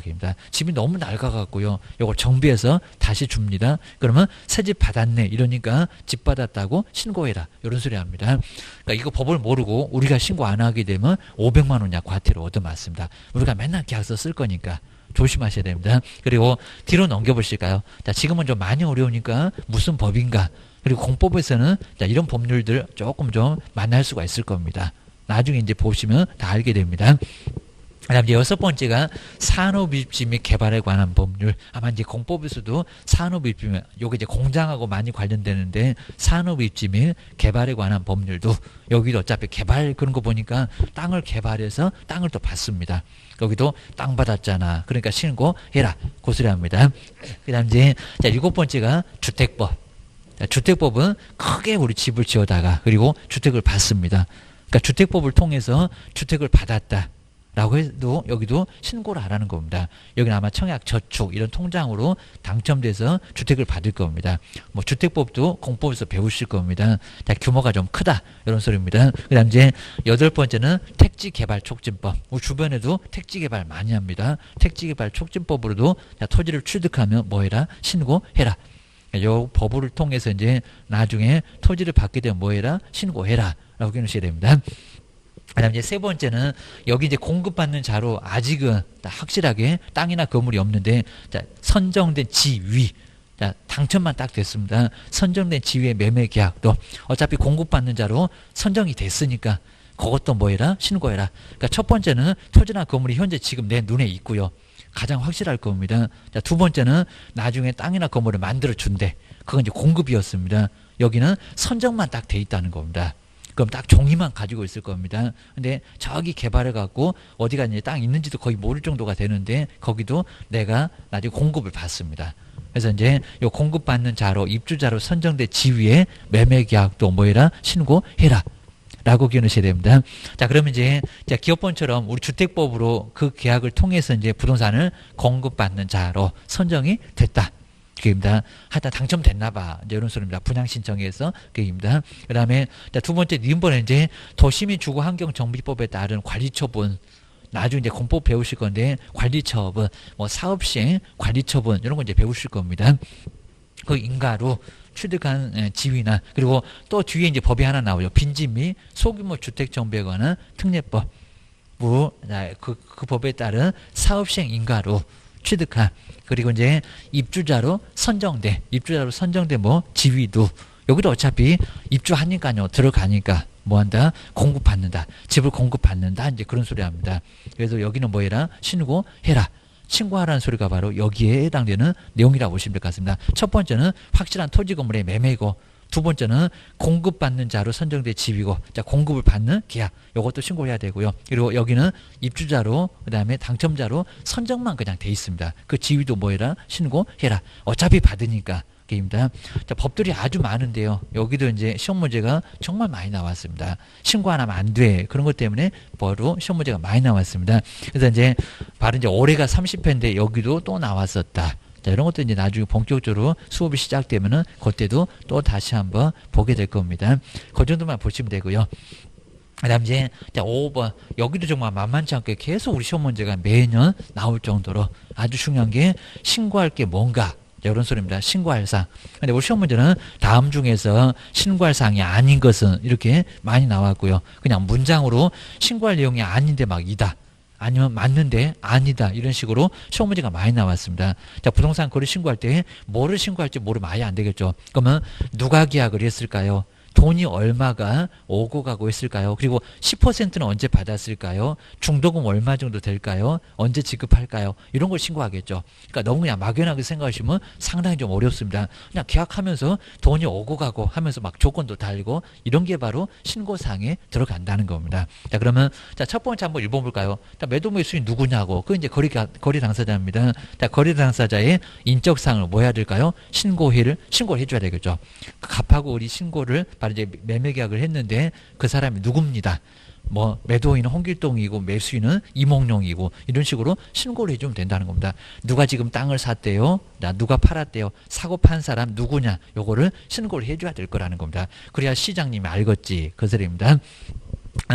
집이 너무 낡아갖고요. 요걸 정비해서 다시 줍니다. 그러면 새 집 받았네. 이러니까 집 받았다고 신고해라. 이런 소리 합니다. 그러니까 이거 법을 모르고 우리가 신고 안 하게 되면 500만 원 과태료 얻어맞습니다. 우리가 맨날 계약서 쓸 거니까 조심하셔야 됩니다. 그리고 뒤로 넘겨보실까요? 자, 지금은 좀 많이 어려우니까 무슨 법인가. 그리고 공법에서는 자, 이런 법률들 조금 좀 만날 수가 있을 겁니다. 나중에 이제 보시면 다 알게 됩니다. 그다음 이제 여섯 번째가 산업입지 및 개발에 관한 법률. 아마 이제 공법에서도 산업입지, 요게 이제 공장하고 많이 관련되는데 산업입지 및 개발에 관한 법률도 여기도 어차피 개발 그런 거 보니까 땅을 개발해서 땅을 또 받습니다. 여기도 땅 받았잖아. 그러니까 신고해라. 고소리합니다. 그다음 이제 자 일곱 번째가 주택법. 자, 주택법은 크게 우리 집을 지어다가 그리고 주택을 받습니다. 그러니까 주택법을 통해서 주택을 받았다. 라고 해도 여기도 신고를 하라는 겁니다. 여기는 아마 청약저축 이런 통장으로 당첨돼서 주택을 받을 겁니다. 뭐 주택법도 공법에서 배우실 겁니다. 자, 규모가 좀 크다 이런 소리입니다. 그 다음 이제 여덟 번째는 택지개발촉진법. 우리 주변에도 택지개발 많이 합니다. 택지개발촉진법으로도 자, 토지를 취득하면 뭐해라? 신고해라. 요 법을 통해서 이제 나중에 토지를 받게 되면 뭐해라? 신고해라 라고 해놓으셔야 됩니다. 그 다음 이제 세 번째는 여기 이제 공급받는 자로 아직은 확실하게 땅이나 건물이 없는데 자, 선정된 지위. 자, 당첨만 딱 됐습니다. 선정된 지위의 매매 계약도 어차피 공급받는 자로 선정이 됐으니까 그것도 뭐해라? 신고해라. 그러니까 첫 번째는 토지나 건물이 현재 지금 내 눈에 있고요. 가장 확실할 겁니다. 자, 두 번째는 나중에 땅이나 건물을 만들어 준대. 그건 이제 공급이었습니다. 여기는 선정만 딱 돼 있다는 겁니다. 그럼 딱 종이만 가지고 있을 겁니다. 근데 저기 개발해 갖고 어디가 이제 땅 있는지도 거의 모를 정도가 되는데 거기도 내가 나중에 공급을 받습니다. 그래서 이제 요 공급받는 자로 입주자로 선정된 지위의 매매 계약도 뭐해라? 신고해라. 라고 기억하셔야 됩니다. 자, 그러면 이제 기업본처럼 우리 주택법으로 그 계약을 통해서 이제 부동산을 공급받는 자로 선정이 됐다. 그입니다. 하여튼 당첨됐나봐. 이제 이런 소리입니다. 분양신청에서 그입니다. 그 다음에 두 번째 니은번은 이제 도시민 주거 환경 정비법에 따른 관리처분. 나중에 이제 공법 배우실 건데 관리처분, 뭐 사업시행 관리처분 이런 거 이제 배우실 겁니다. 그 인가로 취득한 지위나 그리고 또 뒤에 이제 법이 하나 나오죠. 빈집 및 소규모 주택 정비에 관한 특례법. 그 법에 따른 사업시행 인가로 취득한 그리고 이제 입주자로 선정돼 뭐 지위도 여기도 어차피 입주하니까요 들어가니까 뭐한다 공급받는다 집을 공급받는다 이제 그런 소리 합니다. 그래서 여기는 뭐해라 신고해라. 신고하라는 소리가 바로 여기에 해당되는 내용이라고 보시면 될 것 같습니다. 첫 번째는 확실한 토지 건물의 매매이고 두 번째는 공급받는 자로 선정된 집이고 자 공급을 받는 계약 이것도 신고해야 되고요. 그리고 여기는 입주자로 그다음에 당첨자로 선정만 그냥 돼 있습니다. 그 지위도 뭐해라 신고해라. 어차피 받으니까 게임입니다. 자, 법들이 아주 많은데요. 여기도 이제 시험 문제가 정말 많이 나왔습니다. 신고 안 하면 안 돼. 그런 것 때문에 바로 시험 문제가 많이 나왔습니다. 그래서 이제 바로 이제 올해가 30회인데 여기도 또 나왔었다. 자, 이런 것도 이제 나중에 본격적으로 수업이 시작되면은 그때도 또 다시 한번 보게 될 겁니다. 그 정도만 보시면 되고요. 그 다음 이제 5번 여기도 정말 만만치 않게 계속 우리 시험 문제가 매년 나올 정도로 아주 중요한 게 신고할 게 뭔가 이런 소리입니다. 신고할 사항. 근데 우리 시험 문제는 다음 중에서 신고할 사항이 아닌 것은 이렇게 많이 나왔고요. 그냥 문장으로 신고할 내용이 아닌데 막 이다. 아니면 맞는데 아니다. 이런 식으로 시험 문제가 많이 나왔습니다. 자, 부동산 거래 신고할 때 뭐를 신고할지 모르면 아예 안 되겠죠. 그러면 누가 계약을 했을까요? 돈이 얼마가 오고 가고 했을까요? 그리고 10%는 언제 받았을까요? 중도금 얼마 정도 될까요? 언제 지급할까요? 이런 걸 신고하겠죠. 그러니까 너무 그냥 막연하게 생각하시면 상당히 좀 어렵습니다. 그냥 계약하면서 돈이 오고 가고 하면서 막 조건도 달고 이런 게 바로 신고사항에 들어간다는 겁니다. 자, 그러면 자, 첫 번째 한번 읽어볼까요? 자, 매도 매수인 누구냐고. 그 이제 거래 당사자입니다. 자, 거래 당사자의 인적사항을 뭐 해야 될까요? 신고를 해줘야 되겠죠. 갑하고 우리 신고를 바로 이제 매매 계약을 했는데 그 사람이 누굽니다. 뭐 매도인은 홍길동이고 매수인은 이몽룡이고 이런 식으로 신고를 해주면 된다는 겁니다. 누가 지금 땅을 샀대요? 누가 팔았대요? 사고 판 사람 누구냐? 요거를 신고를 해줘야 될 거라는 겁니다. 그래야 시장님이 알겠지. 그 소리입니다.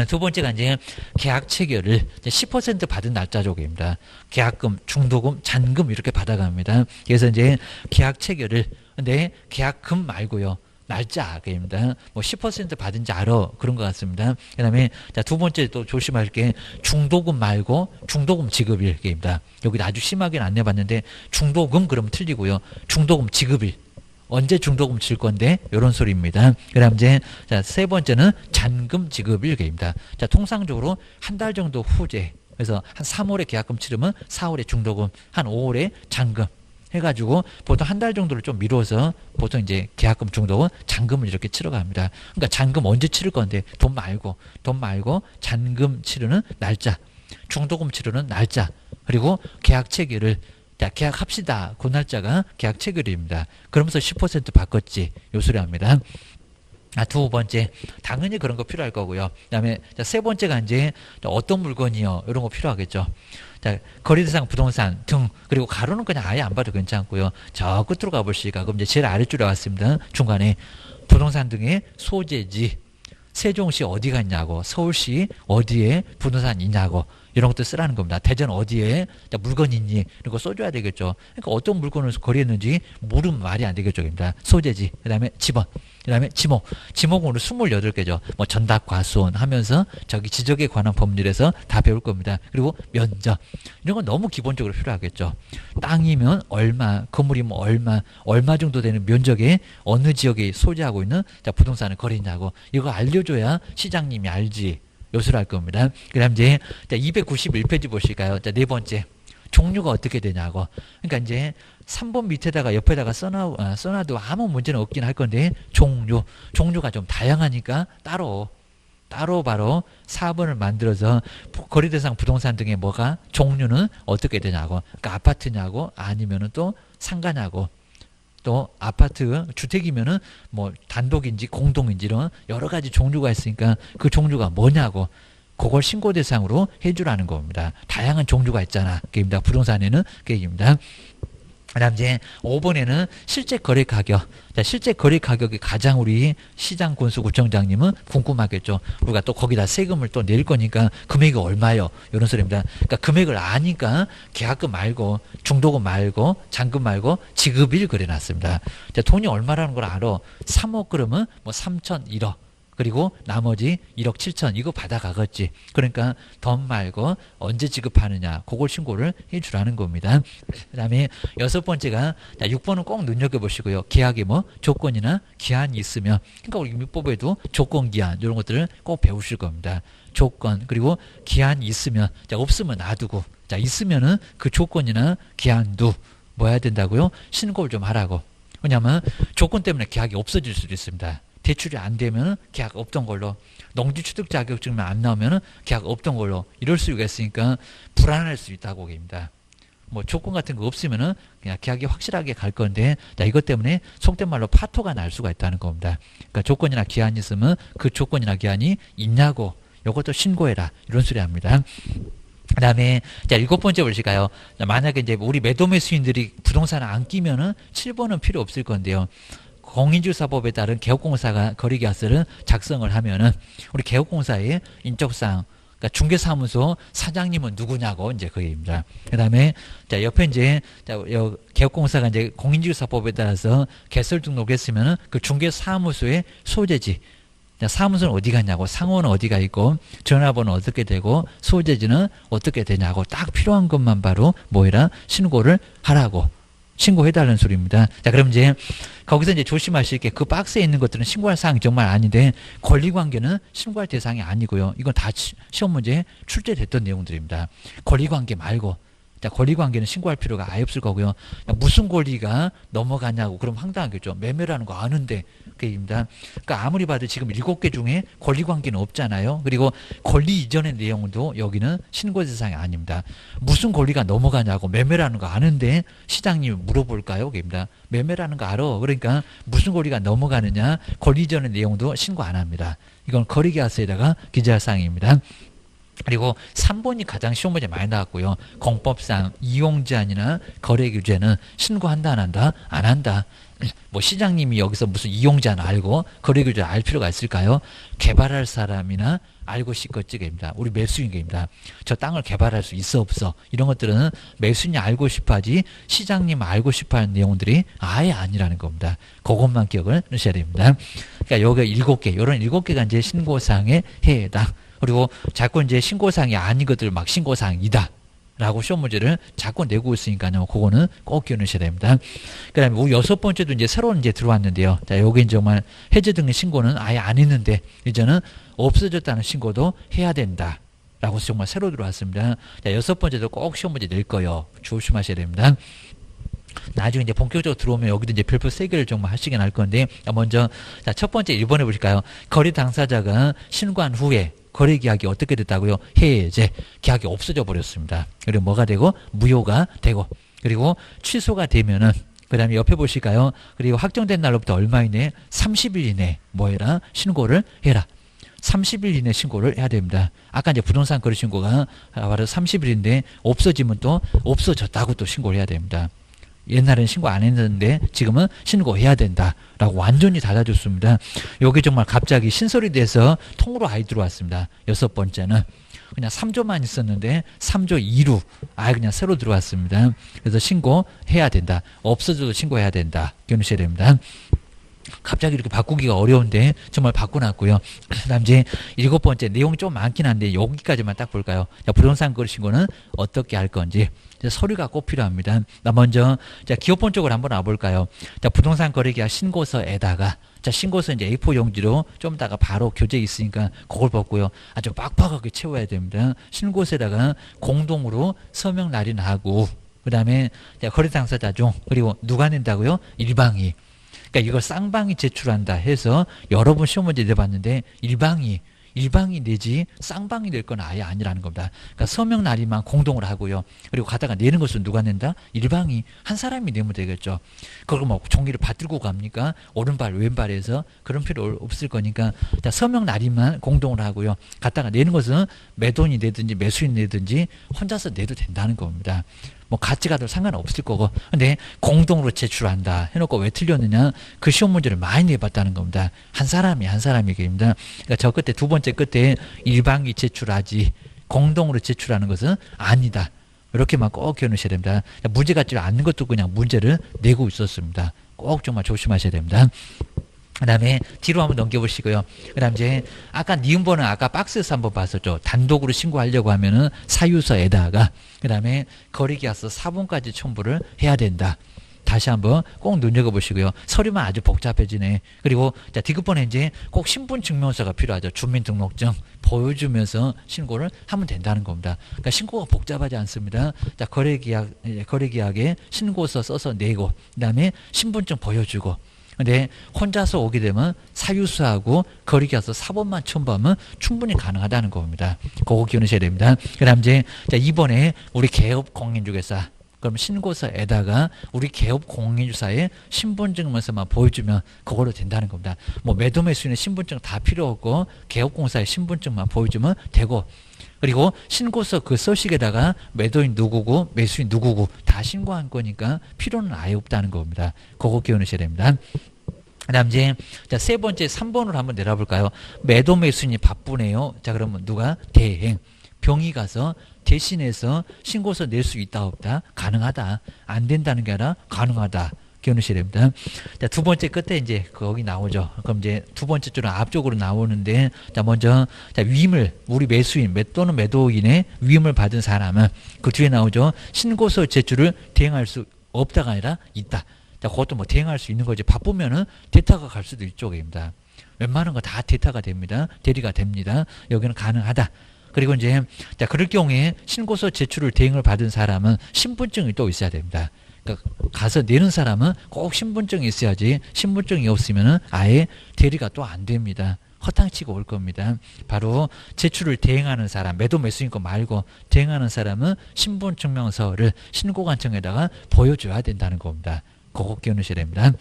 두 번째가 이제 계약 체결을 10% 받은 날짜 조기입니다. 계약금, 중도금, 잔금 이렇게 받아갑니다. 그래서 이제 계약 체결을 근데 계약금 말고요. 날짜입니다. 뭐 10% 받은지 알아 그런 것 같습니다. 그다음에 자, 두 번째 또 조심할 게 중도금 말고 중도금 지급일입니다. 여기 아주 심하게는 안 내봤는데 중도금 그러면 틀리고요. 중도금 지급일 언제 중도금 칠 건데 이런 소리입니다. 그다음 이제 자, 세 번째는 잔금 지급일입니다. 자, 통상적으로 한 달 정도 후제 그래서 한 3월에 계약금 치르면 4월에 중도금, 한 5월에 잔금 해가지고 보통 한 달 정도를 좀 미뤄서 보통 이제 계약금, 중도금, 잔금을 이렇게 치러 갑니다. 그러니까 잔금 언제 치를 건데 돈 말고 잔금 치르는 날짜, 중도금 치르는 날짜, 그리고 계약 체결을 자, 계약합시다. 그 날짜가 계약 체결입니다. 그러면서 10% 바꿨지. 요 소리 합니다. 두 번째, 당연히 그런 거 필요할 거고요. 그 다음에 세 번째가 이제 어떤 물건이요. 이런 거 필요하겠죠. 자, 거래대상 부동산 등, 그리고 가로는 그냥 아예 안 봐도 괜찮고요. 저 끝으로 가보시니까, 그럼 이제 제일 아래줄에 왔습니다. 중간에 부동산 등의 소재지, 세종시 어디가 있냐고, 서울시 어디에 부동산 있냐고, 이런 것도 쓰라는 겁니다. 대전 어디에 물건이 있니? 이런 거 써줘야 되겠죠. 그러니까 어떤 물건을 거래했는지 물으면 말이 안 되겠죠. 소재지, 그 다음에 지번, 그 다음에 지목. 지목은 28개죠. 뭐 전답, 과수원 하면서 저기 지적에 관한 법률에서 다 배울 겁니다. 그리고 면적. 이런 건 너무 기본적으로 필요하겠죠. 땅이면 얼마, 건물이면 얼마 정도 되는 면적에 어느 지역에 소재하고 있는 부동산을 거래했냐고. 이거 알려줘야 시장님이 알지. 요소를 할 겁니다. 그 다음 이제 291페이지 보실까요? 자, 네 번째. 종류가 어떻게 되냐고. 그러니까 이제 3번 밑에다가 옆에다가 써놔도 아무 문제는 없긴 할 건데, 종류가 좀 다양하니까 따로 바로 4번을 만들어서 거래대상 부동산 등의 뭐가 종류는 어떻게 되냐고. 그러니까 아파트냐고, 아니면은 또 상가냐고. 또 아파트 주택이면은 뭐 단독인지 공동인지 이런 여러 가지 종류가 있으니까 그 종류가 뭐냐고, 그걸 신고 대상으로 해주라는 겁니다. 다양한 종류가 있잖아. 그입니다. 부동산에는 그 얘기입니다. 그다음 이제 5번에는 실제 거래 가격. 자, 실제 거래 가격이 가장 우리 시장 군수구청장님은 궁금하겠죠. 우리가 또 거기다 세금을 또 낼 거니까 금액이 얼마요? 이런 소리입니다. 그러니까 금액을 아니까 계약금 말고, 중도금 말고, 잔금 말고 지급일 그려놨습니다. 자, 돈이 얼마라는 걸 알아. 3억 그러면 뭐 3천 1억. 그리고 나머지 1억 7천 이거 받아가겠지. 그러니까 돈 말고 언제 지급하느냐, 그걸 신고를 해주라는 겁니다. 그 다음에 6번째가, 자, 6번은 꼭 눈여겨보시고요. 계약에 뭐 조건이나 기한이 있으면, 그러니까 우리 민법에도 조건, 기한 이런 것들을 꼭 배우실 겁니다. 조건, 그리고 기한이 있으면, 자, 없으면 놔두고, 자, 있으면은 그 조건이나 기한도 뭐 해야 된다고요? 신고를 좀 하라고. 왜냐하면 조건 때문에 계약이 없어질 수도 있습니다. 대출이 안 되면 계약 없던 걸로, 농지취득 자격증만 안 나오면 계약 없던 걸로, 이럴 수가 있으니까 불안할 수 있다고 얘기합니다. 뭐 조건 같은 거 없으면은 그냥 계약이 확실하게 갈 건데, 자, 이것 때문에 속된 말로 파토가 날 수가 있다는 겁니다. 그러니까 조건이나 기한이 있으면 그 조건이나 기한이 있냐고, 이것도 신고해라, 이런 소리 합니다. 그 다음에, 자, 7번째 보실까요? 만약에 이제 우리 매도매수인들이 부동산을 안 끼면은 7번은 필요 없을 건데요. 공인중개사법에 따른 개업공사가 거래계약서를 작성을 하면은 우리 개업공사의 인적사항, 그러니까 중개사무소 사장님은 누구냐고 이제 그 얘기입니다. 그 다음에 자, 옆에 이제 개업공사가 이제 공인중개사법에 따라서 개설 등록했으면은 그 중개사무소의 소재지. 자, 사무소는 어디 갔냐고, 상호는 어디가 있고, 전화번호는 어떻게 되고, 소재지는 어떻게 되냐고, 딱 필요한 것만 바로 뭐해라, 신고를 하라고. 신고해달라는 소리입니다. 자, 그럼 이제 거기서 이제 조심하실 게, 그 박스에 있는 것들은 신고할 사항이 정말 아닌데, 권리관계는 신고할 대상이 아니고요. 이건 다 시험 문제에 출제됐던 내용들입니다. 권리관계 말고, 자, 권리관계는 신고할 필요가 아예 없을 거고요. 야, 무슨 권리가 넘어가냐고, 그럼 황당하겠죠. 매매라는 거 아는데, 그 얘기입니다. 그러니까 아무리 봐도 지금 7개 중에 권리관계는 없잖아요. 그리고 권리 이전의 내용도 여기는 신고 대상이 아닙니다. 무슨 권리가 넘어가냐고, 매매라는 거 아는데 시장님이 물어볼까요? 그입니다. 매매라는 거 알아. 그러니까 무슨 권리가 넘어가느냐, 권리 이전의 내용도 신고 안 합니다. 이건 거래계약서에다가 기재할 사항입니다. 그리고 3번이 가장 시험 문제 많이 나왔고요. 공법상 이용제한이나 거래규제는 신고한다 안 한다? 안 한다. 뭐 시장님이 여기서 무슨 이용제한 알고 거래규제 알 필요가 있을까요? 개발할 사람이나 알고 싶겠지 입니다. 우리 매수인입니다. 저 땅을 개발할 수 있어 없어, 이런 것들은 매수인이 알고 싶어하지 시장님 알고 싶어하는 내용들이 아예 아니라는 겁니다. 그것만 기억을 하셔야 됩니다. 그러니까 여기 7개, 이런 7개가 이제 신고사항에 해당. 그리고 자꾸 이제 신고사항이 아닌 것들 막 신고사항이다 라고 시험 문제를 자꾸 내고 있으니까요. 그거는 꼭 기억하셔야 됩니다. 그 다음에 6번째도 이제 새로 이제 들어왔는데요. 자, 여기 정말 해제 등의 신고는 아예 안 했는데, 이제는 없어졌다는 신고도 해야 된다 라고 정말 새로 들어왔습니다. 자, 여섯 번째도 꼭 시험 문제 낼 거예요. 조심하셔야 됩니다. 나중에 이제 본격적으로 들어오면 여기도 이제 별표 3개를 정말 하시긴 할 건데, 먼저, 자, 첫 번째 1번에 보실까요? 거래 당사자가 신고한 후에 거래 계약이 어떻게 됐다고요? 해제. 계약이 없어져 버렸습니다. 그리고 뭐가 되고? 무효가 되고. 그리고 취소가 되면은, 그 다음에 옆에 보실까요? 그리고 확정된 날로부터 얼마 이내? 30일 이내 뭐 해라? 신고를 해라. 30일 이내 신고를 해야 됩니다. 아까 이제 부동산 거래 신고가 바로 30일인데 없어지면 또 없어졌다고 또 신고를 해야 됩니다. 옛날에는 신고 안 했는데 지금은 신고해야 된다라고 완전히 달라졌습니다. 여기 정말 갑자기 신설이 돼서 통으로 아예 들어왔습니다. 여섯 번째는 그냥 3조만 있었는데 3조 2루 그냥 새로 들어왔습니다. 그래서 신고해야 된다. 없어져도 신고해야 된다. 기억하셔야 됩니다. 갑자기 이렇게 바꾸기가 어려운데 정말 바꿔놨고요. 그다음 이제 7번째 내용이 좀 많긴 한데 여기까지만 딱 볼까요? 자, 부동산 거래 신고는 어떻게 할 건지 서류가 꼭 필요합니다. 먼저 자, 기업본 쪽으로 한번 와볼까요? 자, 부동산 거래계약 신고서에다가 자, 신고서 이제 A4 용지로 좀 이따가 바로 교재 있으니까 그걸 벗고요. 아주 빡빡하게 채워야 됩니다. 신고서에다가 공동으로 서명 날인하고 그다음에 거래 당사자 중 그리고 누가 낸다고요? 일방이. 그러니까 이걸 쌍방이 제출한다 해서 여러 번 시험 문제 내봤는데 일방이 내지 쌍방이 낼 건 아예 아니라는 겁니다. 그러니까 서명 날인만 공동으로 하고요. 그리고 가다가 내는 것은 누가 낸다? 일방이 한 사람이 내면 되겠죠. 그걸 뭐 종이를 받들고 갑니까? 오른발 왼발에서 그런 필요 없을 거니까 자, 서명 날인만 공동으로 하고요. 갖다가 내는 것은 매도인이 내든지 매수인이 내든지 혼자서 내도 된다는 겁니다. 뭐 같이 가도 상관없을 거고 근데 공동으로 제출한다 해놓고 왜 틀렸느냐 그 시험 문제를 많이 내봤다는 겁니다. 한 사람이 얘기입니다. 그러니까 저 끝에 두 번째 끝에 일방이 제출하지 공동으로 제출하는 것은 아니다. 이렇게만 꼭 기억하셔야 됩니다. 문제 같지 않는 것도 그냥 문제를 내고 있었습니다. 꼭 정말 조심하셔야 됩니다. 그 다음에 뒤로 한번 넘겨보시고요. 그 다음 이제 아까 니은번은 아까 박스에서 한번 봤었죠. 단독으로 신고하려고 하면은 사유서에다가 그 다음에 거래계약서 4번까지 첨부를 해야 된다. 다시 한번 꼭 눈여겨보시고요. 서류만 아주 복잡해지네. 그리고 자, 디귿번에 이제 꼭 신분증명서가 필요하죠. 주민등록증 보여주면서 신고를 하면 된다는 겁니다. 그러니까 신고가 복잡하지 않습니다. 자, 거래계약에 신고서 써서 내고 그 다음에 신분증 보여주고 근데 혼자서 오게 되면 사유서하고 거래계약서 4번만 첨부하면 충분히 가능하다는 겁니다. 그거 기억하셔야 됩니다. 그 다음 이제 자, 이번에 우리 개업공인중개사 그럼 신고서에다가 우리 개업공인중개사의 신분증명서만 보여주면 그걸로 된다는 겁니다. 뭐 매도매수인의 신분증 다 필요 없고 개업공사의 신분증만 보여주면 되고 그리고 신고서 그 서식에다가 매도인 누구고 매수인 누구고 다 신고한 거니까 필요는 아예 없다는 겁니다. 그거 기억하셔야 됩니다. 그 다음 이제 자, 세 번째 3번으로 한번 내려볼까요? 매도 매수인이 바쁘네요. 자, 그러면 누가? 대행. 병이 가서 대신해서 신고서 낼 수 있다 없다? 가능하다. 안 된다는 게 아니라 가능하다. 기억하셔야 됩니다. 자, 두 번째 끝에 이제 거기 나오죠. 그럼 이제 두 번째 줄은 앞쪽으로 나오는데, 자, 먼저, 자, 위임을, 우리 매수인, 또는 매도인의 위임을 받은 사람은 그 뒤에 나오죠. 신고서 제출을 대행할 수 없다가 아니라 있다. 자, 그것도 뭐 대행할 수 있는 거지. 바쁘면은 대타가 갈 수도 있쪽입니다. 웬만한 거 다 대타가 됩니다. 대리가 됩니다. 여기는 가능하다. 그리고 이제, 자, 그럴 경우에 신고서 제출을 대행을 받은 사람은 신분증이 또 있어야 됩니다. 그러니까 가서 내는 사람은 꼭 신분증이 있어야지 신분증이 없으면 아예 대리가 또 안 됩니다. 허탕치고 올 겁니다. 바로 제출을 대행하는 사람, 매도 매수인 거 말고 대행하는 사람은 신분증명서를 신고관청에다가 보여줘야 된다는 겁니다. 그거 기억하셔야 됩니다.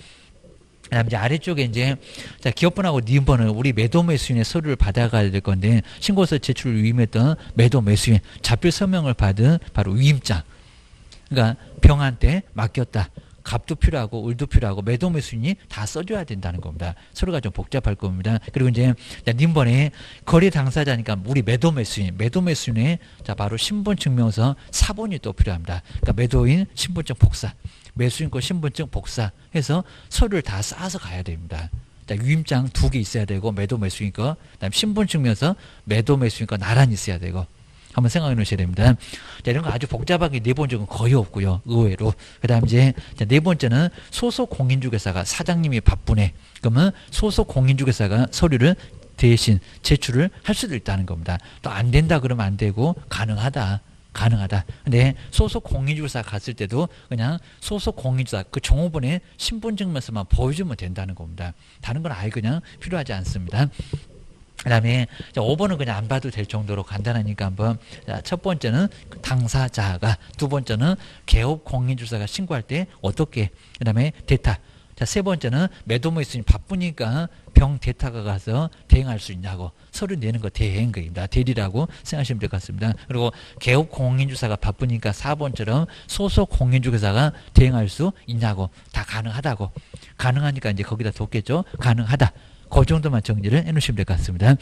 그다음 이제 아래쪽에 이제 자, 기업번하고 니은번은 우리 매도 매수인의 서류를 받아가야 될 건데 신고서 제출을 위임했던 매도 매수인 자필 서명을 받은 바로 위임장. 그러니까 병한테 맡겼다. 값도 필요하고 을도 필요하고 매도 매수인이 다 써줘야 된다는 겁니다. 서류가 좀 복잡할 겁니다. 그리고 이제 님번에 거래 당사자니까 우리 매도 매수인의 자 바로 신분증명서 4번이 또 필요합니다. 그러니까 매도인 신분증 복사, 매수인 거 신분증 복사 해서 서류를 다 쌓아서 가야 됩니다. 자, 위임장 2개 있어야 되고 매도 매수인 거, 그다음 신분증명서 매도 매수인 거 나란히 있어야 되고. 한번 생각해 놓으셔야 됩니다. 자, 이런 거 아주 복잡하게 내본 적은 거의 없고요. 의외로. 그 다음 이제 네 번째는 소속 공인중개사가 사장님이 바쁘네. 그러면 소속 공인중개사가 서류를 대신 제출을 할 수도 있다는 겁니다. 또 안 된다 그러면 안 되고 가능하다. 근데 소속 공인주사 갔을 때도 그냥 소속 공인주사 그 종업원의 신분증명서만 보여주면 된다는 겁니다. 다른 건 아예 그냥 필요하지 않습니다. 그 다음에 5번은 그냥 안 봐도 될 정도로 간단하니까 한번 첫 번째는 당사자가, 두 번째는 개업 공인주사가 신고할 때 어떻게, 그 다음에 대타. 자, 세 번째는 매도모 있으니 바쁘니까 병 대타가 가서 대행할 수 있냐고, 서류 내는 거 대행 거입니다. 대리라고 생각하시면 될 것 같습니다. 그리고 개업 공인주사가 바쁘니까 4번처럼 소속 공인주사가 대행할 수 있냐고, 다 가능하다고. 가능하니까 이제 거기다 뒀겠죠. 가능하다. 그 정도만 정리를 해놓으시면 될 것 같습니다.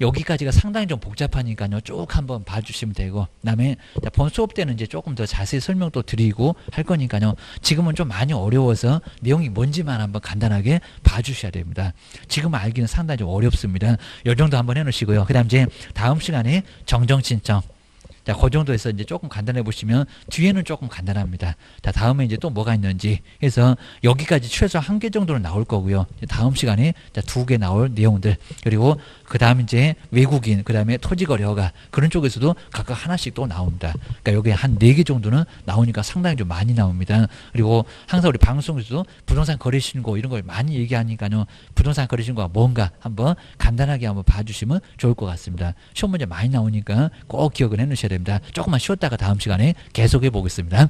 여기까지가 상당히 좀 복잡하니까요. 쭉 한번 봐주시면 되고, 그 다음에 본 수업 때는 이제 조금 더 자세히 설명도 드리고 할 거니까요. 지금은 좀 많이 어려워서 내용이 뭔지만 한번 간단하게 봐주셔야 됩니다. 지금 알기는 상당히 좀 어렵습니다. 이 정도 한번 해놓으시고요. 그 다음 이제 다음 시간에 정정신청. 자, 그 정도에서 이제 조금 간단해 보시면 뒤에는 조금 간단합니다. 자, 다음에 이제 또 뭐가 있는지 해서 여기까지 최소 1개 정도는 나올 거고요. 다음 시간에 2개 나올 내용들, 그리고 그 다음 이제 외국인, 그 다음에 토지거래 허가, 그런 쪽에서도 각각 하나씩 또 나옵니다. 그러니까 여기 한 4개 정도는 나오니까 상당히 좀 많이 나옵니다. 그리고 항상 우리 방송에서도 부동산 거래 신고 이런 걸 많이 얘기하니까요. 부동산 거래 신고가 뭔가 한번 간단하게 한번 봐주시면 좋을 것 같습니다. 시험 문제 많이 나오니까 꼭 기억을 해놓으셔야 됩니다. 조금만 쉬었다가 다음 시간에 계속해 보겠습니다.